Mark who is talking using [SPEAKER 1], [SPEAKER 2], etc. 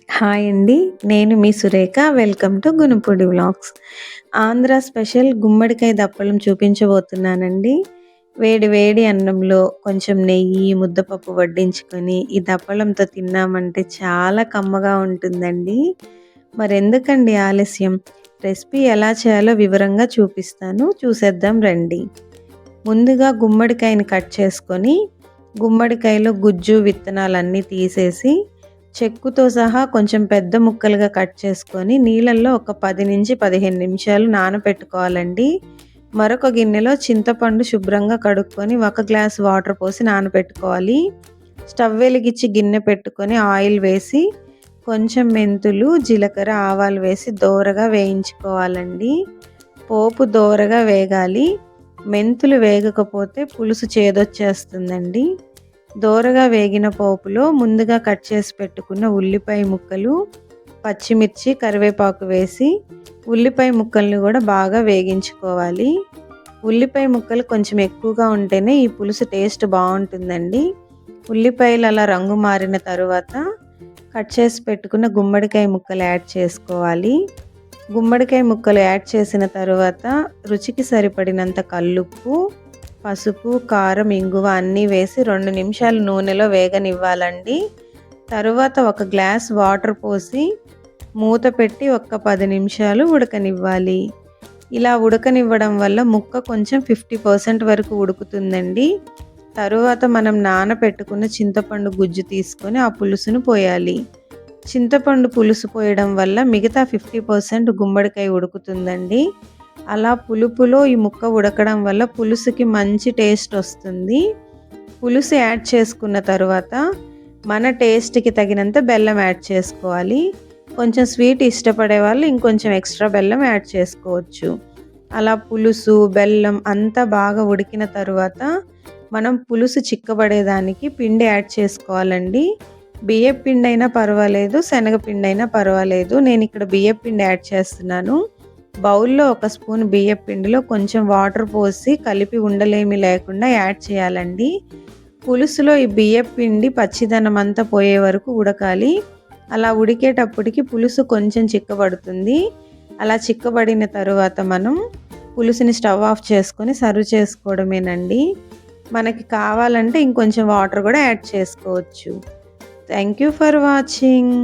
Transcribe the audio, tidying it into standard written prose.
[SPEAKER 1] Hi అండి. నేను మీ Surekha. Welcome to Gunupudi vlogs. Andhra special గుమ్మడికాయ దప్పలం చూపించబోతున్నానండి. వేడి వేడి అన్నంలో కొంచెం నెయ్యి, ముద్దపప్పు వడ్డించుకొని ఈ దప్పలంతో తిన్నామంటే చాలా కమ్మగా ఉంటుందండి. మరెందుకండి ఆలస్యం? రెసిపీ ఎలా చేయాలో వివరంగా చూపిస్తాను. చూసేద్దాం రండి. ముందుగా గుమ్మడికాయని కట్ చేసుకొని గుమ్మడికాయలో గుజ్జు, విత్తనాలన్నీ తీసేసి చెక్కుతో సహా కొంచెం పెద్ద ముక్కలుగా కట్ చేసుకొని నీళ్ళల్లో ఒక 10-15 నిమిషాలు నానబెట్టుకోవాలండి. మరొక గిన్నెలో చింతపండు శుభ్రంగా కడుక్కొని 1 గ్లాస్ వాటర్ పోసి నానబెట్టుకోవాలి. స్టవ్ వెలిగించి గిన్నె పెట్టుకొని ఆయిల్ వేసి కొంచెం మెంతులు, జీలకర్ర, ఆవాలు వేసి దోరగా వేయించుకోవాలండి. పోపు దోరగా వేగాలి. మెంతులు వేగకపోతే పులుసు చేదొచ్చేస్తుందండి. దోరగా వేగిన పోపులో ముందుగా కట్ చేసి పెట్టుకున్న ఉల్లిపాయ ముక్కలు, పచ్చిమిర్చి, కరివేపాకు వేసి ఉల్లిపాయ ముక్కల్ని కూడా బాగా వేగించుకోవాలి. ఉల్లిపాయ ముక్కలు కొంచెం ఎక్కువగా ఉంటేనే ఈ పులుసు టేస్ట్ బాగుంటుందండి. ఉల్లిపాయలు అలా రంగు మారిన తరువాత కట్ చేసి పెట్టుకున్న గుమ్మడికాయ ముక్కలు యాడ్ చేసుకోవాలి. గుమ్మడికాయ ముక్కలు యాడ్ చేసిన తరువాత రుచికి సరిపడినంత కల్లుప్పు, పసుపు, కారం, ఇంగువ అన్నీ వేసి 2 నిమిషాలు నూనెలో వేగనివ్వాలండి. తరువాత 1 గ్లాస్ వాటర్ పోసి మూత పెట్టి ఒక 10 నిమిషాలు ఉడకనివ్వాలి. ఇలా ఉడకనివ్వడం వల్ల ముక్క కొంచెం 50% వరకు ఉడుకుతుందండి. తరువాత మనం నానబెట్టుకున్న చింతపండు గుజ్జు తీసుకొని ఆ పులుసును పోయాలి. చింతపండు పులుసు పోయడం వల్ల మిగతా 50% గుమ్మడికాయ ఉడుకుతుందండి. అలా పులుపులో ఈ ముక్క ఉడకడం వల్ల పులుసుకి మంచి టేస్ట్ వస్తుంది. పులుసు యాడ్ చేసుకున్న తర్వాత మన టేస్ట్కి తగినంత బెల్లం యాడ్ చేసుకోవాలి. కొంచెం స్వీట్ ఇష్టపడే వాళ్ళు ఇంకొంచెం ఎక్స్ట్రా బెల్లం యాడ్ చేసుకోవచ్చు. అలా పులుసు, బెల్లం అంతా బాగా ఉడికిన తర్వాత మనం పులుసు చిక్కబడేదానికి పిండి యాడ్ చేసుకోవాలండి. బియ్యపు పిండి అయినా పర్వాలేదు, శనగపిండి అయినా పర్వాలేదు. నేను ఇక్కడ బియ్యపు పిండి యాడ్ చేస్తున్నాను. బౌల్లో 1 స్పూన్ బియ్యపు పిండిలో కొంచెం వాటర్ పోసి కలిపి ఉండలేమి లేకుండా యాడ్ చేయాలండి. పులుసులో ఈ బియ్యపు పిండి పచ్చిదనం అంతా పోయే వరకు ఉడకాలి. అలా ఉడికేటప్పటికి పులుసు కొంచెం చిక్కబడుతుంది. అలా చిక్కబడిన తరువాత మనం పులుసుని స్టవ్ ఆఫ్ చేసుకొని సర్వ్ చేసుకోవడమేనండి. మనకి కావాలంటే ఇంకొంచెం వాటర్ కూడా యాడ్ చేసుకోవచ్చు. Thank you for watching.